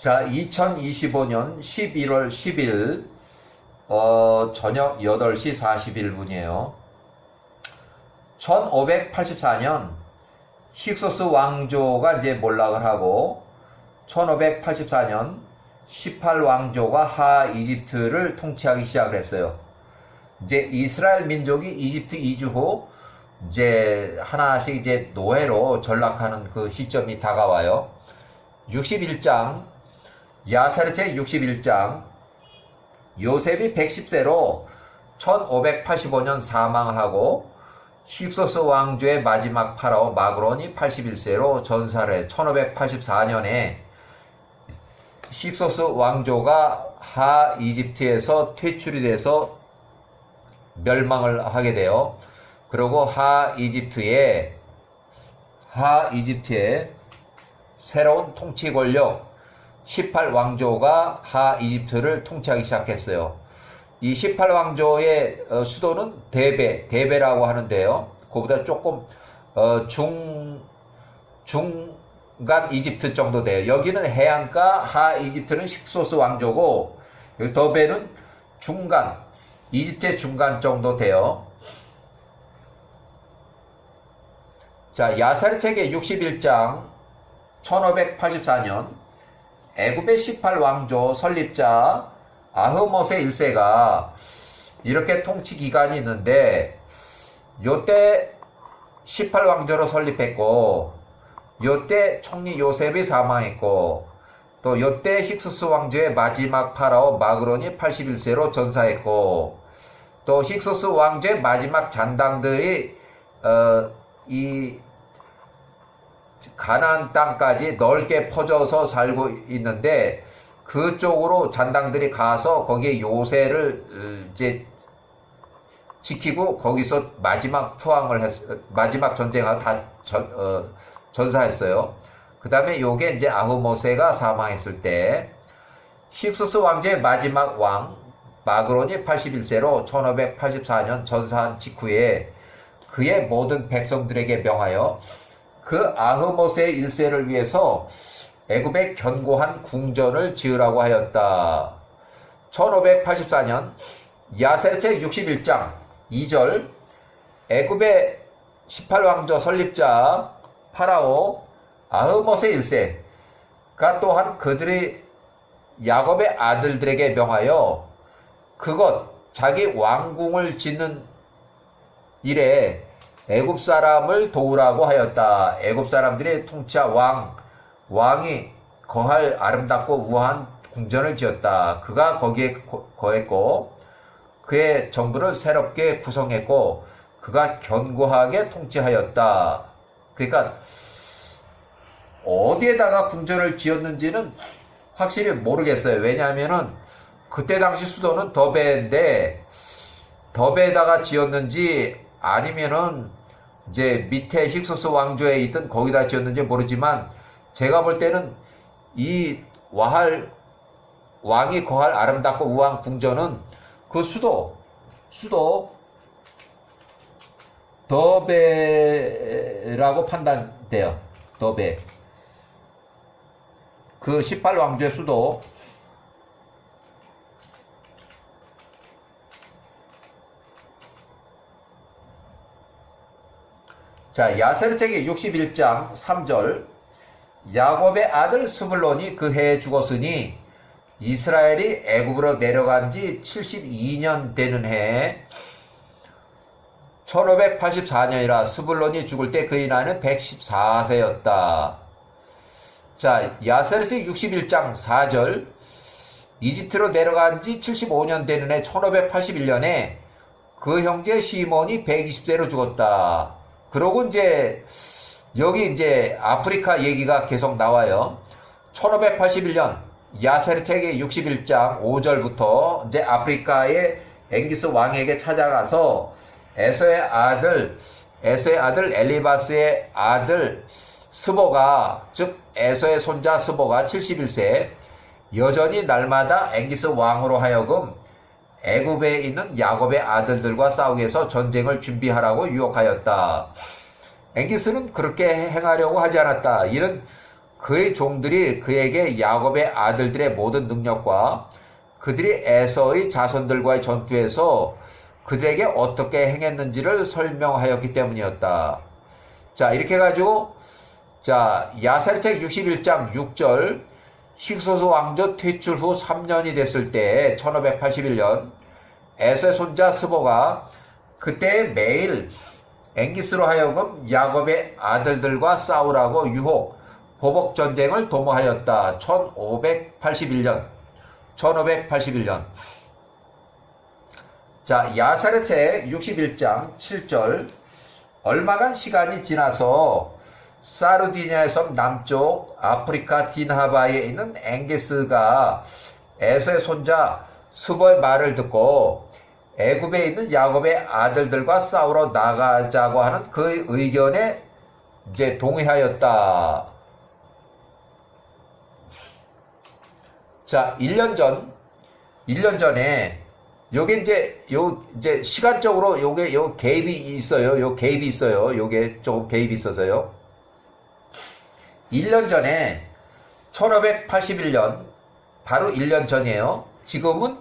자, 2025년 11월 10일 저녁 8시 41분이에요. 1584년 힉소스 왕조가 이제 몰락을 하고 1584년 18왕조가 하 이집트를 통치하기 시작을 했어요. 이제 이스라엘 민족이 이집트 이주 후 이제 하나씩 이제 노예로 전락하는 그 시점이 다가와요. 61장 야사르체 61장 요셉이 110세로 1585년 사망을 하고 힉소스 왕조의 마지막 파라오 마그론이 81세로 전사를 해 1584년에 힉소스 왕조가 하 이집트에서 퇴출이 돼서 멸망을 하게 돼요. 그리고 하 이집트의 새로운 통치 권력 18왕조가 하 이집트를 통치하기 시작했어요. 이 18왕조의 수도는 데베라고 하는데요. 그보다 조금 중간 이집트 정도 돼요. 여기는 해안가, 하 이집트는 힉소스 왕조고 더베는 중간, 이집트의 중간 정도 돼요. 자, 야사르체기 61장 1584년 애굽의 18왕조 설립자 아흐모세 1세가 이렇게 통치 기간이 있는데 요때 18왕조로 설립했고 요때 총리 요셉이 사망했고 또 요때 힉소스 왕조의 마지막 파라오 마그론이 81세로 전사했고 또 힉소스 왕조의 마지막 잔당들이 이 가나안 땅까지 넓게 퍼져서 살고 있는데 그쪽으로 잔당들이 가서 거기에 요새를 이제 지키고 거기서 마지막 마지막 전쟁하고 다 전사했어요. 그 다음에 요게 이제 아흐모세가 사망했을 때 힉소스 왕조의 마지막 왕 마그론이 81세로 1584년 전사한 직후에 그의 모든 백성들에게 명하여 그 아흐모세 1세를 위해서 애굽에 견고한 궁전을 지으라고 하였다. 1584년 야세르체 61장 2절 애굽의 18왕조 설립자 파라오 아흐모세 1세가 또한 그들의 야곱의 아들들에게 명하여 그것 자기 왕궁을 짓는 일에 애굽 사람을 도우라고 하였다. 애굽 사람들이 통치한 왕이 거할 아름답고 우아한 궁전을 지었다. 그가 거기에 거했고 그의 정부를 새롭게 구성했고 그가 견고하게 통치하였다. 그러니까 어디에다가 궁전을 지었는지는 확실히 모르겠어요. 왜냐하면은 그때 당시 수도는 더베인데 더베에다가 지었는지 아니면은 이제 밑에 힉소스 왕조에 있던 거기다 지었는지 모르지만 제가 볼 때는 이 왕이 거할 아름답고 우아한 궁전은 그 수도 더베라고 판단돼요. 더베. 그 18왕조의 수도. 자, 야세르체기 61장 3절 야곱의 아들 스불론이 그 해에 죽었으니 이스라엘이 애굽으로 내려간 지 72년 되는 해에 1584년이라 스불론이 죽을 때 그의 나이는 114세였다. 자, 야세르체기 61장 4절 이집트로 내려간 지 75년 되는 해 1581년에 그 형제 시몬이 120세로 죽었다. 그러고 이제 여기 이제 아프리카 얘기가 계속 나와요. 1581년 야세르체기 61장 5절부터 이제 아프리카의 엥기스 왕에게 찾아가서 에서의 아들 엘리바스의 아들 스보가 즉 에서의 손자 스보가 71세 여전히 날마다 엥기스 왕으로 하여금 애굽에 있는 야곱의 아들들과 싸우기 위해서 전쟁을 준비하라고 유혹하였다. 엥기스는 그렇게 행하려고 하지 않았다. 이런 그의 종들이 그에게 야곱의 아들들의 모든 능력과 그들이 에서의 자손들과의 전투에서 그들에게 어떻게 행했는지를 설명하였기 때문이었다. 자, 이렇게 해가지고, 자, 야사리책 61장 6절, 힉소스 왕조 퇴출 후 3년이 됐을 때, 1581년, 에서의 손자 스보가 그때 매일 앵기스로 하여금 야곱의 아들들과 싸우라고 유혹, 보복 전쟁을 도모하였다. 1581년. 자, 야사르책 61장 7절. 얼마간 시간이 지나서 사르디니아의 섬 남쪽 아프리카 딘하바에 있는 앵기스가 에서의 손자 스보의 말을 듣고 애굽에 있는 야곱의 아들들과 싸우러 나가자고 하는 그 의견에 이제 동의하였다. 자, 1년 전에 요게 이제 시간적으로 요 개입이 있어요. 요게 조금 개입이 있어서요. 1년 전에 1581년 바로 1년 전이에요. 지금은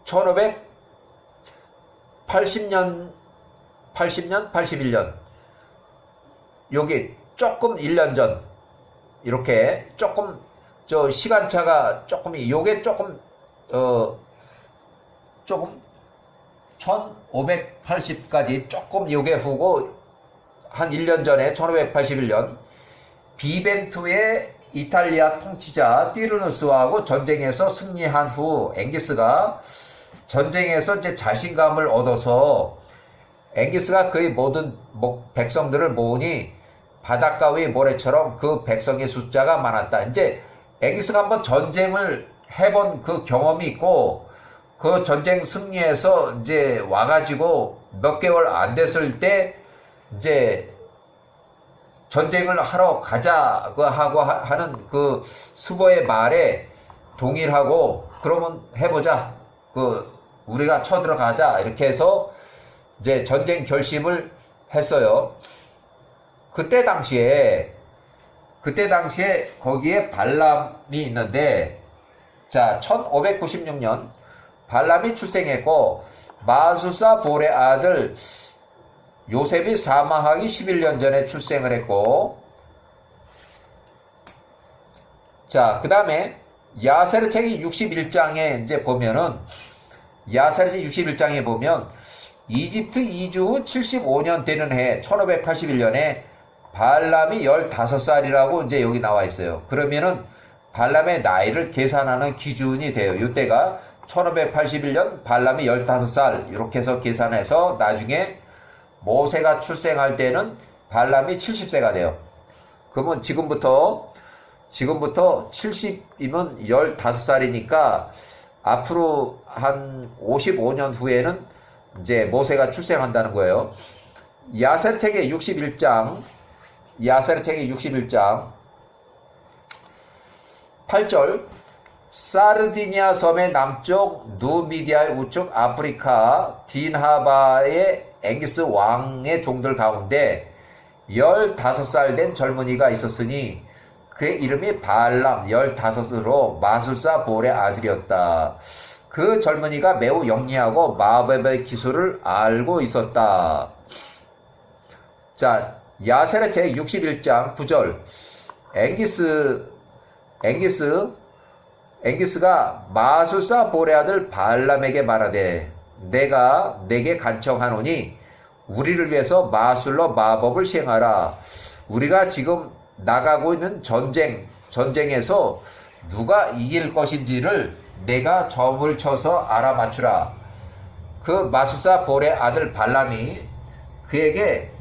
1580년 81년 요게 조금 1년 전 이렇게 조금 저 시간차가 조금 요게 조금 1580까지 조금 요게 후고 한 1년 전에 1581년 비벤투의 이탈리아 통치자 띠르누스하고 전쟁에서 승리한 후 앵기스가 전쟁에서 이제 자신감을 얻어서 앵기스가 그의 모든 백성들을 모으니 바닷가 위 모래처럼 그 백성의 숫자가 많았다. 이제 앵기스가 한번 전쟁을 해본 그 경험이 있고 그 전쟁 승리해서 이제 와가지고 몇 개월 안 됐을 때 이제 전쟁을 하러 가자고 하고 하는 그 수보의 말에 동의를 하고 그러면 해보자. 우리가 쳐들어가자. 이렇게 해서 이제 전쟁 결심을 했어요. 그때 당시에 거기에 발람이 있는데, 자, 1596년 발람이 출생했고, 마술사 볼의 아들 요셉이 사망하기 11년 전에 출생을 했고, 자, 그 다음에 야세르책이 61장에 이제 보면은, 야세르책 61장에 보면, 이집트 이주 후 75년 되는 해, 1581년에 발람이 15살이라고 이제 여기 나와 있어요. 그러면은 발람의 나이를 계산하는 기준이 돼요. 이때가 1581년 발람이 15살 이렇게 해서 계산해서 나중에 모세가 출생할 때는 발람이 70세가 돼요. 그러면 지금부터 70이면 15살이니까 앞으로 한 55년 후에는 이제 모세가 출생한다는 거예요. 야세르책의 61장 8절 사르디니아 섬의 남쪽 누미디아의 우측 아프리카 딘하바의 앵기스 왕의 종들 가운데 15살 된 젊은이가 있었으니 그의 이름이 발람 15으로 마술사 볼의 아들이었다. 그 젊은이가 매우 영리하고 마법의 기술을 알고 있었다. 자, 야세르책 61장 9절 앵기스가 마술사 볼의 아들 발람에게 말하되 내가 내게 간청하노니 우리를 위해서 마술로 마법을 시행하라. 우리가 지금 나가고 있는 전쟁에서 누가 이길 것인지를 내가 점을 쳐서 알아맞추라. 그 마술사 볼의 아들 발람이 그에게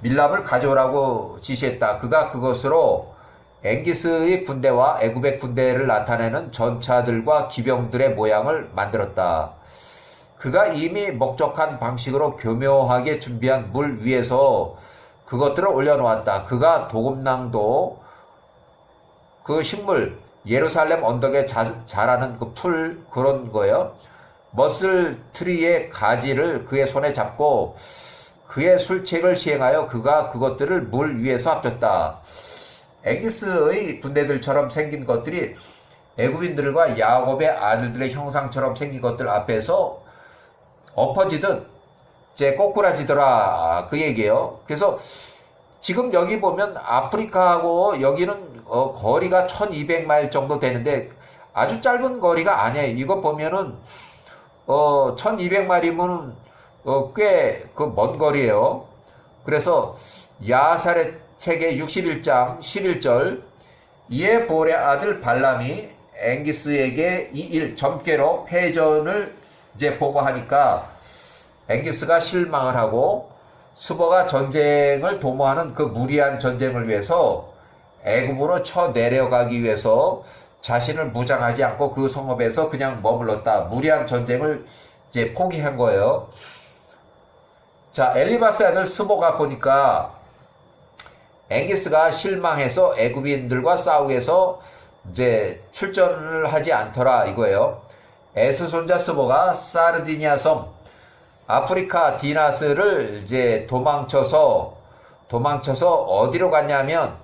밀랍을 가져오라고 지시했다. 그가 그것으로 앵기스의 군대와 애굽의 군대를 나타내는 전차들과 기병들의 모양을 만들었다. 그가 이미 목적한 방식으로 교묘하게 준비한 물 위에서 그것들을 올려놓았다. 그가 도금낭도 그 식물 예루살렘 언덕에 자라는 그 풀 그런 거예요. 머슬 트리의 가지를 그의 손에 잡고 그의 술책을 시행하여 그가 그것들을 물 위에서 합쳤다. 앵기스의 군대들처럼 생긴 것들이 애굽인들과 야곱의 아들들의 형상처럼 생긴 것들 앞에서 엎어지듯 이제 꼬꾸라지더라, 그 얘기예요. 그래서 지금 여기 보면 아프리카하고 여기는 거리가 1200마일 정도 되는데 아주 짧은 거리가 아니에요. 이거 보면은 1200마일이면 꽤 그 먼 거리예요. 그래서 야살의 책의 61장 11절, 이에 볼의 아들 발람이 앵기스에게 이 일 점괘로 패전을 이제 보고하니까 앵기스가 실망을 하고 수보가 전쟁을 도모하는 그 무리한 전쟁을 위해서 애굽으로 쳐 내려가기 위해서 자신을 무장하지 않고 그 성읍에서 그냥 머물렀다. 무리한 전쟁을 이제 포기한 거예요. 자, 엘리바스 아들 수보가 보니까 앵기스가 실망해서 애굽인들과 싸우기 위해서 이제 출전을 하지 않더라, 이거예요. 에스 손자 수보가 사르디니아 섬 아프리카 디나스를 이제 도망쳐서 어디로 갔냐면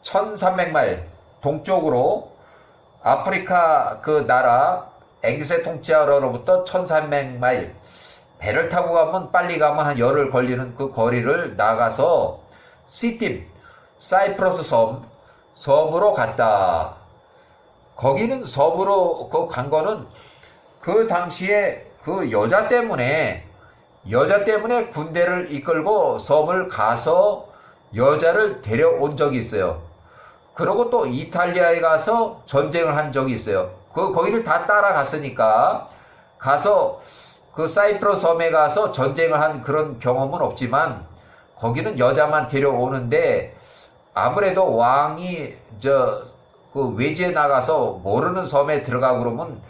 1300마일 동쪽으로 아프리카 그 나라 앵기스의 통치하로부터 1300마일 배를 타고 가면 빨리 가면 한 열흘 걸리는 그 거리를 나가서 시팀 사이프러스 섬으로 갔다. 거기는 섬으로 간 거는 그 당시에 그 여자 때문에 군대를 이끌고 섬을 가서 여자를 데려온 적이 있어요. 그리고 또 이탈리아에 가서 전쟁을 한 적이 있어요. 거기를 다 따라갔으니까 가서 그 사이프러스 섬에 가서 전쟁을 한 그런 경험은 없지만 거기는 여자만 데려오는데 아무래도 왕이 그 외지에 나가서 모르는 섬에 들어가고 그러면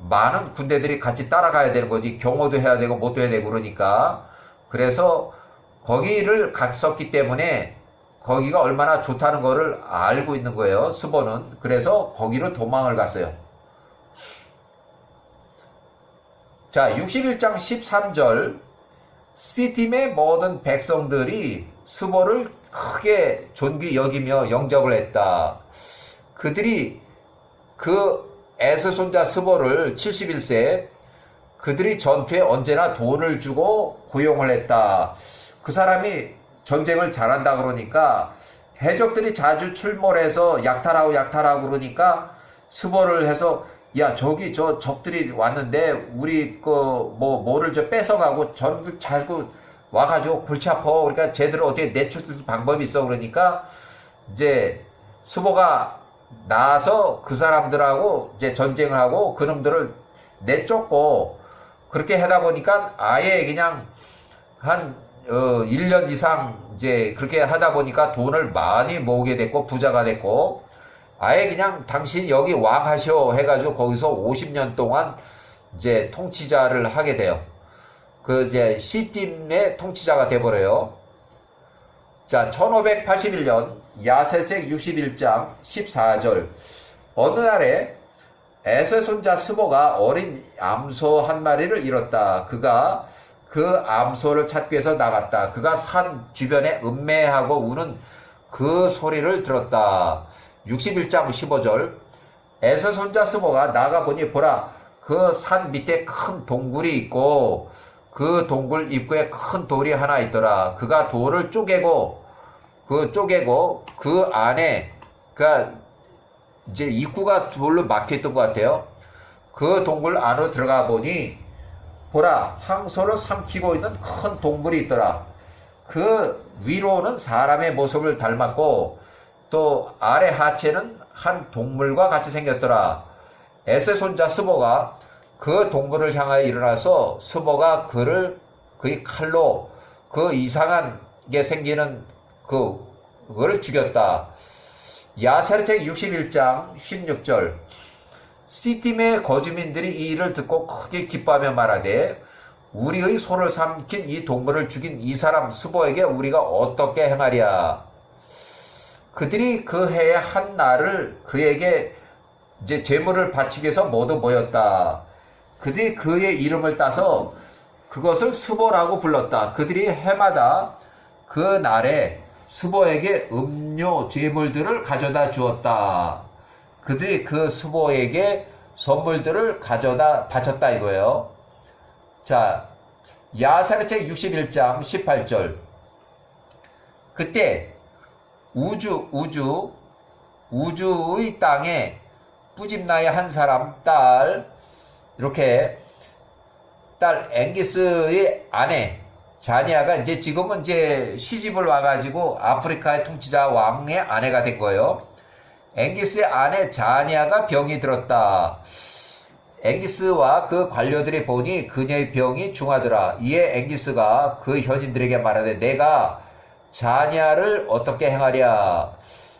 많은 군대들이 같이 따라가야 되는 거지. 경호도 해야 되고 뭣도 해야 되고 그러니까. 그래서 거기를 갔었기 때문에 거기가 얼마나 좋다는 거를 알고 있는 거예요, 수보는. 그래서 거기로 도망을 갔어요. 자, 61장 13절, 시팀의 모든 백성들이 수보를 크게 존귀 여기며 영접을 했다. 그들이 그 에스 손자 스보를 71세 그들이 전투에 언제나 돈을 주고 고용을 했다. 그 사람이 전쟁을 잘한다 그러니까 해적들이 자주 출몰해서 약탈하고 그러니까 스보를 해서 야 저기 저 적들이 왔는데 우리 뭐를 뺏어가고 전부 자꾸 와가지고 골치 아파. 그러니까 쟤들을 어떻게 내쫓을 방법이 있어. 그러니까 이제 스보가 나서 그 사람들하고 이제 전쟁을 하고 그놈들을 내쫓고 그렇게 하다 보니까 아예 그냥 한 1년 이상 이제 그렇게 하다 보니까 돈을 많이 모으게 됐고 부자가 됐고 아예 그냥 당신 여기 왕 하셔 해가지고 거기서 50년 동안 이제 통치자를 하게 돼요. 그 이제 시팀의 통치자가 돼버려요. 자, 1581년 야셀책 61장 14절, 어느 날에 에서의 손자 스보가 어린 암소 한 마리를 잃었다. 그가 그 암소를 찾기 위해서 나갔다. 그가 산 주변에 음매하고 우는 그 소리를 들었다. 61장 15절, 에서 손자 스보가 나가보니 보라, 그 산 밑에 큰 동굴이 있고 그 동굴 입구에 큰 돌이 하나 있더라. 그가 돌을 쪼개고 그 안에 그러니까 이제 입구가 돌로 막혀있던 것 같아요. 그 동굴 안으로 들어가 보니 보라, 황소를 삼키고 있는 큰 동굴이 있더라. 그 위로는 사람의 모습을 닮았고 또 아래 하체는 한 동물과 같이 생겼더라. 에세 손자 스보가 그 동굴을 향하여 일어나서 스보가 그의 칼로 그 이상하게 생기는 그걸 죽였다. 야사르책 61장 16절, 시팀의 거주민들이 이 일을 듣고 크게 기뻐하며 말하되 우리의 소를 삼킨 이 동물을 죽인 이 사람 스보에게 우리가 어떻게 행하랴. 그들이 그 해의 한 날을 그에게 이제 제물을 바치기 위해서 모두 모였다. 그들이 그의 이름을 따서 그것을 스보라고 불렀다. 그들이 해마다 그 날에 스보에게 음료 제물들을 가져다 주었다. 그들이 그 스보에게 선물들을 가져다 바쳤다 이거예요. 자, 야사르책 61장 18절. 그때 우주의 땅에 뿌집나의 한 사람 이렇게 딸 앵기스의 아내 자니아가 이제 지금은 이제 시집을 와가지고 아프리카의 통치자 왕의 아내가 된 거예요. 앵기스의 아내 자니아가 병이 들었다. 앵기스와 그 관료들이 보니 그녀의 병이 중하더라. 이에 앵기스가 그 현인들에게 말하되 내가 자니아를 어떻게 행하랴?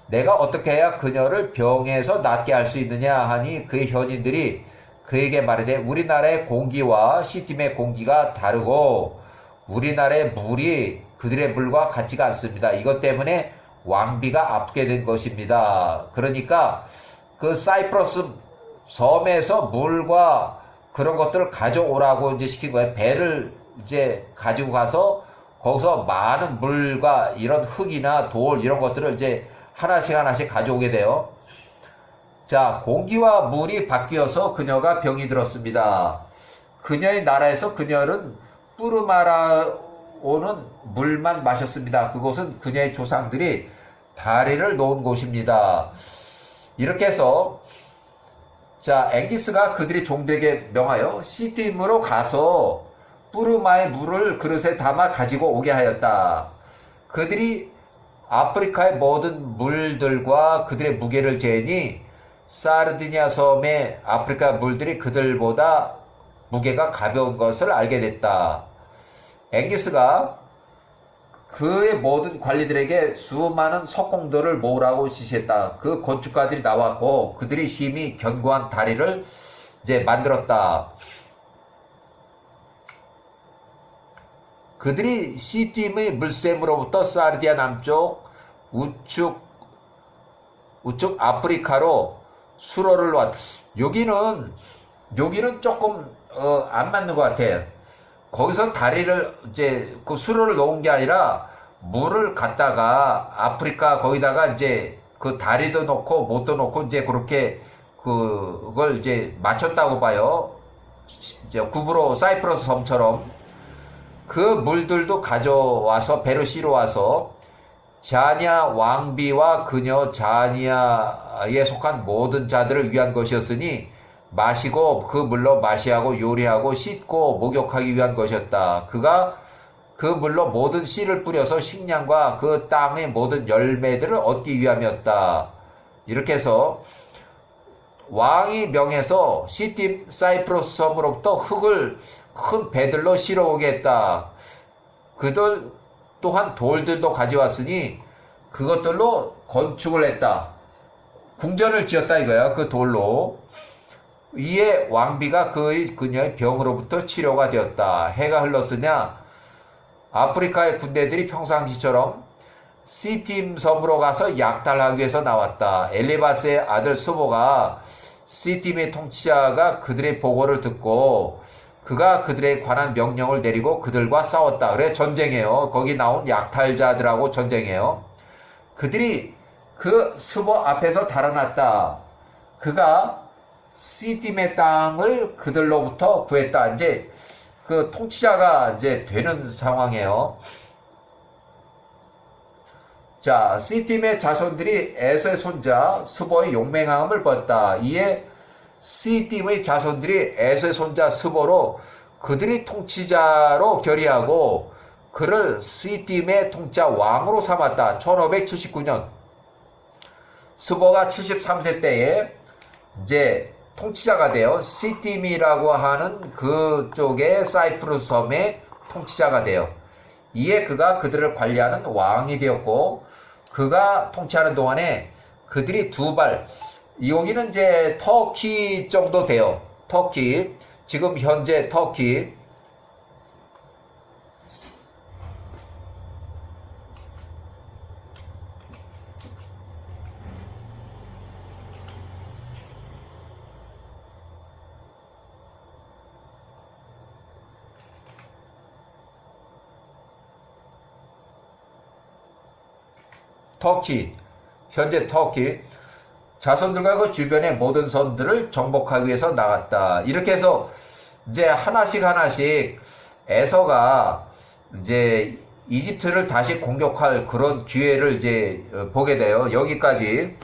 내가 어떻게 해야 그녀를 병에서 낫게 할 수 있느냐 하니 그 현인들이 그에게 말하되 우리나라의 공기와 시팀의 공기가 다르고 우리나라의 물이 그들의 물과 같지가 않습니다. 이것 때문에 왕비가 아프게 된 것입니다. 그러니까 그 사이프러스 섬에서 물과 그런 것들을 가져오라고 이제 시킨 거예요. 배를 이제 가지고 가서 거기서 많은 물과 이런 흙이나 돌 이런 것들을 이제 하나씩 가져오게 돼요. 자, 공기와 물이 바뀌어서 그녀가 병이 들었습니다. 그녀의 나라에서 그녀는 뿌르마라오는 물만 마셨습니다. 그곳은 그녀의 조상들이 다리를 놓은 곳입니다. 이렇게 해서 자, 앵기스가 그들이 종들에게 명하여 시딤으로 가서 뿌르마의 물을 그릇에 담아 가지고 오게 하였다. 그들이 아프리카의 모든 물들과 그들의 무게를 재니 사르디니아 섬의 아프리카 물들이 그들보다 무게가 가벼운 것을 알게 됐다. 앵기스가 그의 모든 관리들에게 수많은 석공들을 모으라고 지시했다. 그 건축가들이 나왔고 그들이 심히 견고한 다리를 이제 만들었다. 그들이 시딤의 물샘으로부터 사르디아 남쪽 우측 아프리카로 수로를 놓았다. 여기는 조금 안 맞는 것 같아요. 거기서 다리를 이제 그 수로를 놓은 게 아니라 물을 갖다가 아프리카 거기다가 이제 그 다리도 놓고 못도 놓고 이제 그렇게 그걸 이제 맞췄다고 봐요. 이제 구브로 사이프러스 섬처럼 그 물들도 가져와서 배로 실어와서 자니아 왕비와 그녀 자니아에 속한 모든 자들을 위한 것이었으니 마시고 그 물로 마시하고 요리하고 씻고 목욕하기 위한 것이었다. 그가 그 물로 모든 씨를 뿌려서 식량과 그 땅의 모든 열매들을 얻기 위함이었다. 이렇게 해서 왕이 명해서 시딤 사이프러스 섬으로부터 흙을 큰 배들로 실어오게 했다. 그들 또한 돌들도 가져왔으니 그것들로 건축을 했다. 궁전을 지었다 이거야. 그 돌로. 이에 왕비가 그녀의 병으로부터 치료가 되었다. 해가 흘렀으냐 아프리카의 군대들이 평상시처럼 시딤 섬으로 가서 약탈하기 위해서 나왔다. 엘리바스의 아들 스보가 시딤의 통치자가 그들의 보고를 듣고 그가 그들에 관한 명령을 내리고 그들과 싸웠다. 그래 전쟁해요. 거기 나온 약탈자들하고 전쟁해요. 그들이 그 스보 앞에서 달아났다. 그가 시딤의 땅을 그들로부터 구했다. 이제 그 통치자가 이제 되는 상황이에요. 자, 시딤의 자손들이 에서의 손자 스보의 용맹함을 보았다. 이에 시딤의 자손들이 에서의 손자 스보로 그들이 통치자로 결의하고 그를 시딤의 통치자 왕으로 삼았다. 1579년 스보가 73세 때에 이제 통치자가 돼요. 시딤이라고 하는 그쪽의 사이프러스 섬의 통치자가 돼요. 이에 그가 그들을 관리하는 왕이 되었고 그가 통치하는 동안에 그들이 여기는 이제 터키 정도 돼요. 터키. 지금 현재 터키. 터키, 현재 터키 자손들과 그 주변의 모든 선들을 정복하기 위해서 나갔다. 이렇게 해서 이제 하나씩 에서가 이제 이집트를 다시 공격할 그런 기회를 이제 보게 돼요. 여기까지